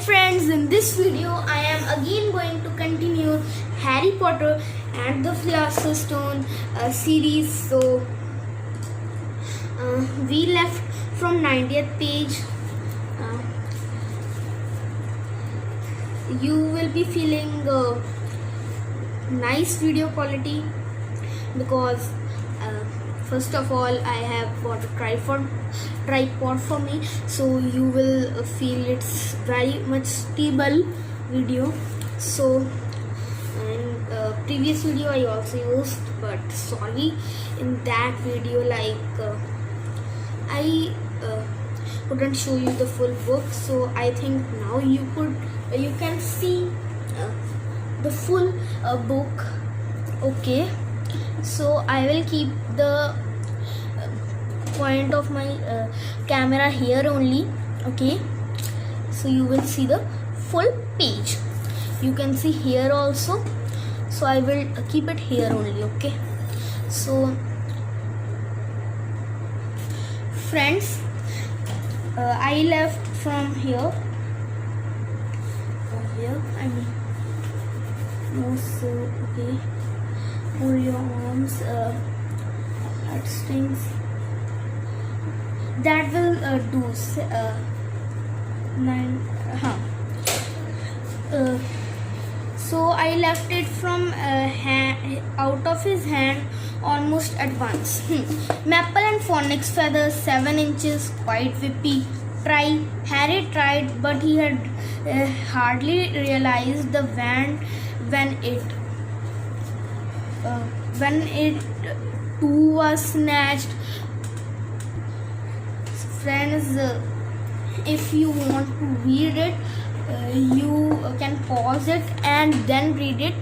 friends, in this video I am again going to continue Harry Potter and the Philosopher's Stone series. So we left from 90th page. You will be feeling nice video quality because first of all I have got a tripod for me, so you will feel it's very much stable video. So and previous video I also used, but sorry, in that video I couldn't show you the full book, so I think now you can see the full book. Okay, so I will keep the point of my camera here only. Okay, so you will see the full page. You can see here also, so I will keep it here only. Okay, so friends, I left from here. I mean, no, so okay, hold your arms, heartstrings. That will do. 9. So I left it from out of his hand almost at once. Maple and Phoenix feathers 7 inches, quite whippy. Harry tried, but he had hardly realized the wand when it too was snatched. Friends, if you want to read it, you can pause it and then read it.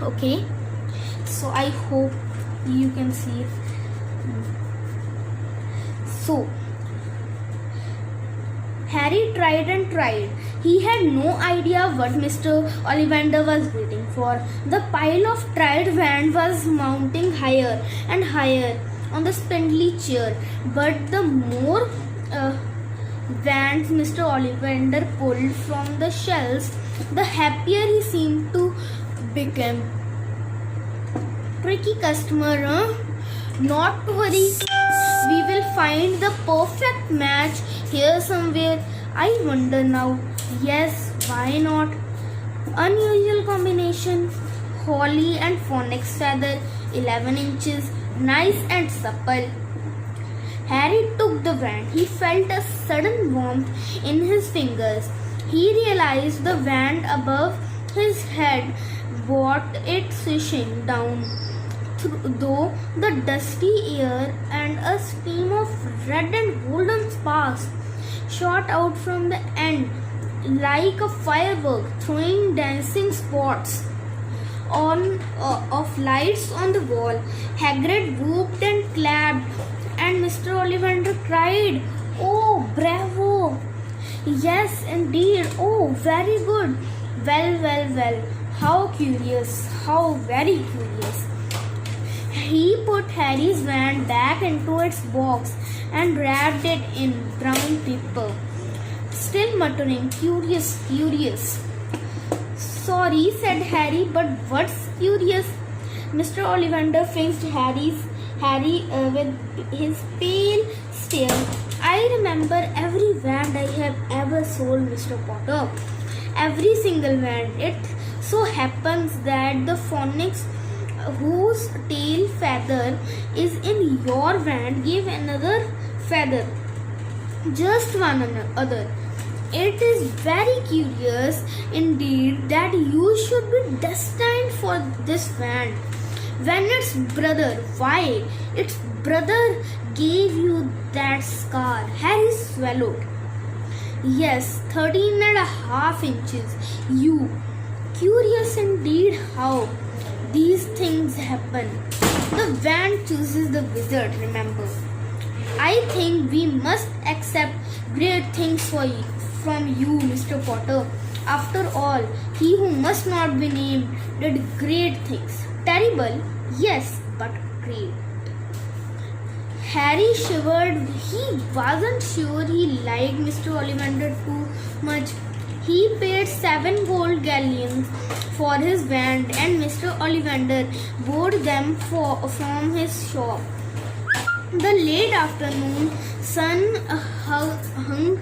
Okay, so I hope you can see it. So Harry tried and tried. He had no idea what Mr. Ollivander was waiting for. The pile of tried wand was mounting higher and higher on the spindly chair, but the more wands Mr. Ollivander pulled from the shelves, the happier he seemed to become. Tricky customer, huh? Not to worry, we will find the perfect match here somewhere. I wonder now. Yes, why not? Unusual combination. Holly and Phoenix feather 11 inches, nice and supple. Harry took the wand. He felt a sudden warmth in his fingers. He realized the wand above his head brought it swishing down through the dusty air, and a stream of red and golden sparks shot out from the end like a firework, throwing dancing spots of lights on the wall. Hagrid whooped and clapped, and Mr. Ollivander cried, "Oh, bravo! Yes, indeed. Oh, very good. Well. How curious. How very curious." He put Harry's wand back into its box and wrapped it in brown paper, still muttering, "Curious. Sorry," said Harry, "but what's curious?" Mr. Ollivander fixed Harry with his pale stare. "I remember every wand I have ever sold, Mr. Potter. Every single wand. It so happens that the Phoenix whose tail feather is in your wand gave another feather. Just one other. It is very curious indeed that you should be destined for this wand, when its brother gave you that scar." Harry swallowed. "Yes, 13.5 inches. You. Curious indeed how these things happen. The wand chooses the wizard, remember. I think we must accept great things from you, Mr. Potter. After all, he who must not be named did great things. Terrible, yes, but great." Harry shivered. He wasn't sure he liked Mr. Ollivander too much. He paid 7 gold galleons for his wand, and Mr. Ollivander bought them from his shop. The late afternoon sun hung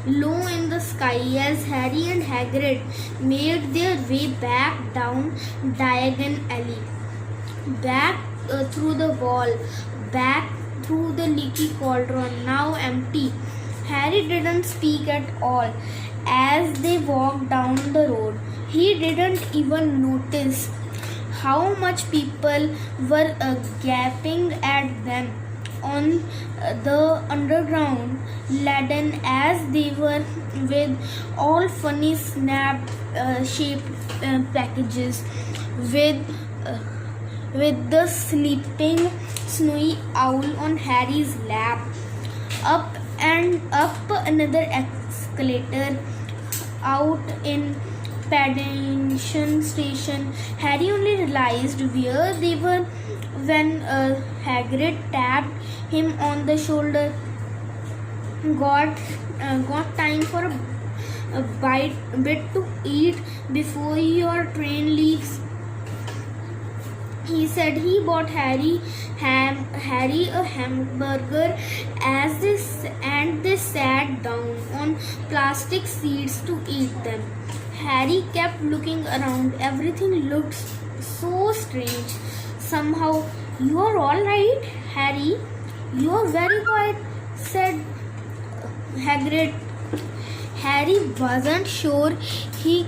low in the sky as Harry and Hagrid made their way back down Diagon Alley, back through the wall, back through the leaky cauldron, now empty. Harry didn't speak at all as they walked down the road. He didn't even notice how much people were gaping at them on the underground laden as they were with all funny snap shaped packages with the sleeping snowy owl on Harry's lap. Up and up another escalator, out in Paddington Station. Harry only realized where they were when Hagrid tapped him on the shoulder. Got time for a bit to eat before your train leaves? He said. He bought Harry a hamburger and they sat down on plastic seats to eat them. Harry kept looking around. Everything looked so strange. Somehow, "You are all right, Harry? You are very quiet," said Hagrid. Harry wasn't sure. He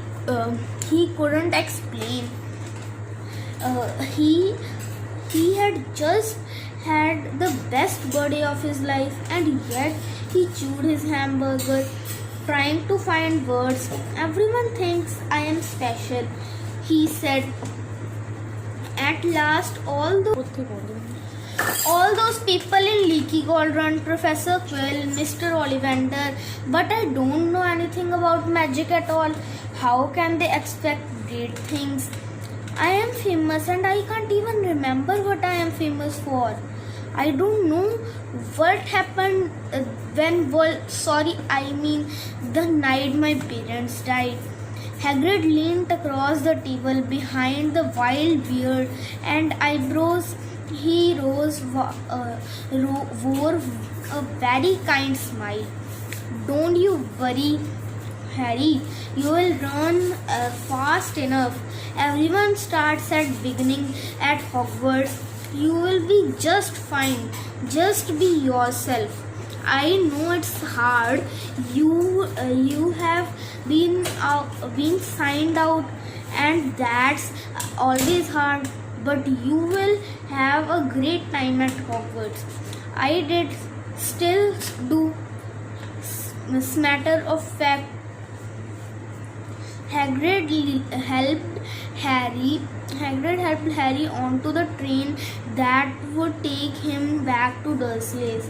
couldn't explain. He had just had the best birthday of his life, and yet he chewed his hamburger, trying to find words. "Everyone thinks I am special," he said. At last, all those people in Leaky Cauldron, Professor Quill, Mr. Ollivander, but I don't know anything about magic at all. How can they expect great things? I am famous and I can't even remember what I am famous for. I don't know what happened the night my parents died. Hagrid leaned across the table behind the wild beard and eyebrows. He wore a very kind smile. "Don't you worry, Harry. You will run fast enough. Everyone starts at beginning at Hogwarts. You will be just fine. Just be yourself. I know it's hard. You have been signed out, and that's always hard. But you will have a great time at Hogwarts. I did. Still do. Matter of fact, Hagrid helped Harry onto the train that would take him back to Dursley's,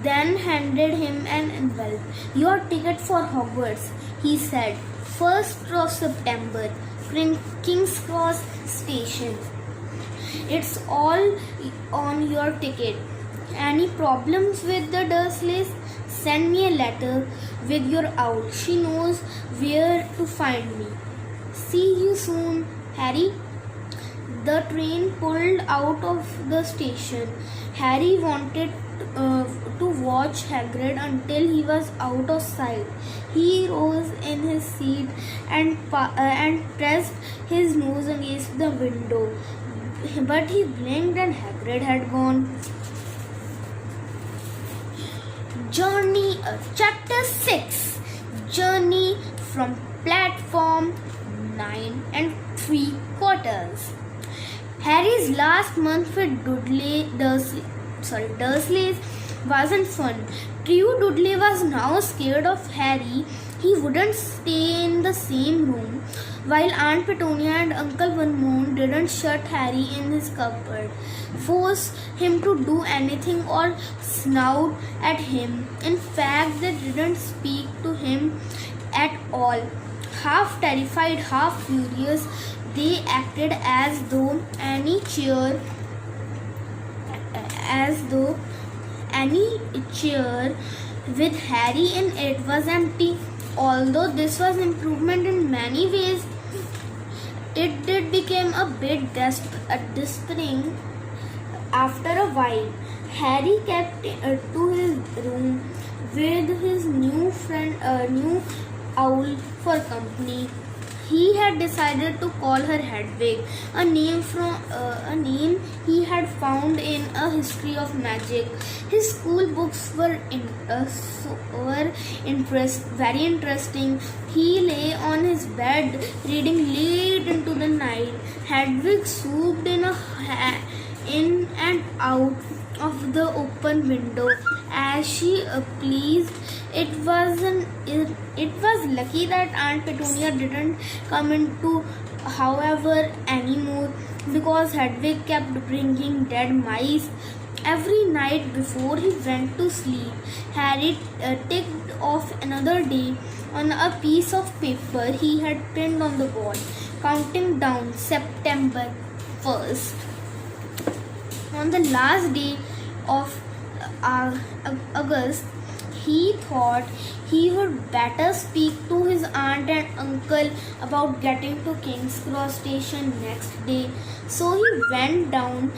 then handed him an envelope. "Your ticket for Hogwarts," he said. "1st of September, King's Cross Station. It's all on your ticket. Any problems with the Dursleys? Send me a letter with your owl. She knows where to find me. See you soon, Harry." The train pulled out of the station. Harry wanted to watch Hagrid until he was out of sight. He rose in his seat and pressed his nose against the window. But he blinked and Hagrid had gone. Chapter 6. Journey from platform 9 3/4. Harry's last month with Dursleys wasn't fun. True, Dudley was now scared of Harry. He wouldn't stay in the same room, while Aunt Petunia and Uncle Vernon didn't shut Harry in his cupboard, force him to do anything or snout at him. In fact, they didn't speak to him at all. Half terrified, half furious, they acted as though any chair with Harry in it was empty. Although this was improvement in many ways, it did become a bit disturbing after a while. Harry kept to his room with his new friend, new owl for company. He had decided to call her Hedwig, a name he had found in a history of magic. His school books were very interesting. He lay on his bed reading late into the night. Hedwig swooped in and out of the open window as she pleased. It was lucky that Aunt Petunia didn't come into, however, anymore, because Hedwig kept bringing dead mice every night before he went to sleep. Harry ticked off another day on a piece of paper he had pinned on the wall, counting down September 1st. On the last day of August, he thought he would better speak to his aunt and uncle about getting to King's Cross station next day. So he went down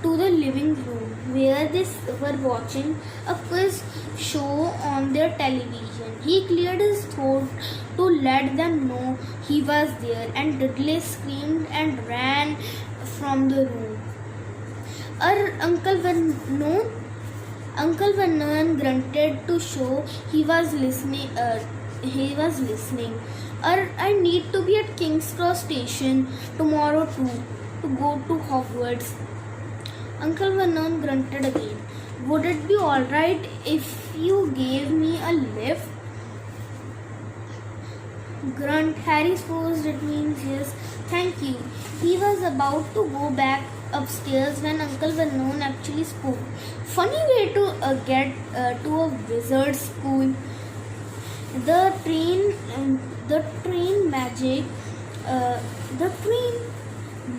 to the living room where they were watching a quiz show on their television. He cleared his throat to let them know he was there, and Dudley screamed and ran from the room. Our Uncle Vernon grunted to show he was listening. I need to be at King's Cross station tomorrow too, to go to Hogwarts. Uncle Vernon grunted again. Would it be alright if you gave me a lift? Grunt. Harry supposed it means yes. Thank you. He was about to go back upstairs when Uncle Vernon actually spoke. Funny way to get to a wizard school. The train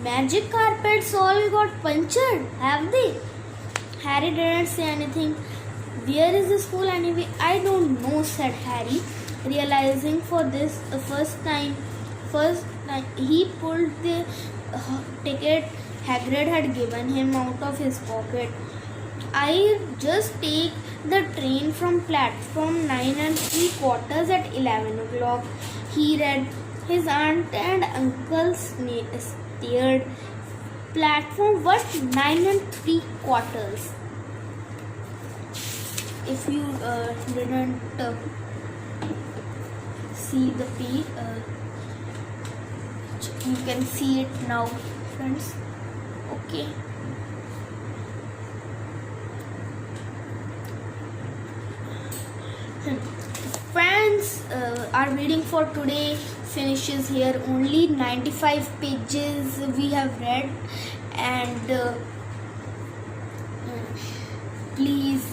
magic carpets all got punctured, have they? Harry didn't say anything. Where is the school anyway? I don't know, said Harry, realizing for this the first time he pulled the ticket Hagrid had given him out of his pocket. I just take the train from platform 9 and 3/4 at 11 o'clock. He read. His aunt and uncle stared. Platform what? 9 and 3/4. If you didn't see the page, you can see it now, friends. Okay. Friends, our reading for today finishes here. Only 95 pages we have read, and please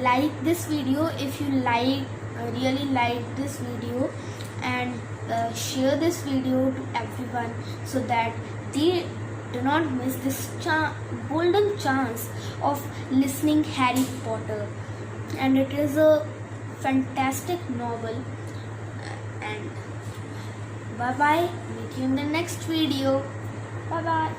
like this video if you really like this video, and share this video to everyone so that they do not miss this golden chance of listening Harry Potter. And it is a fantastic novel. And bye bye, meet you in the next video. Bye bye.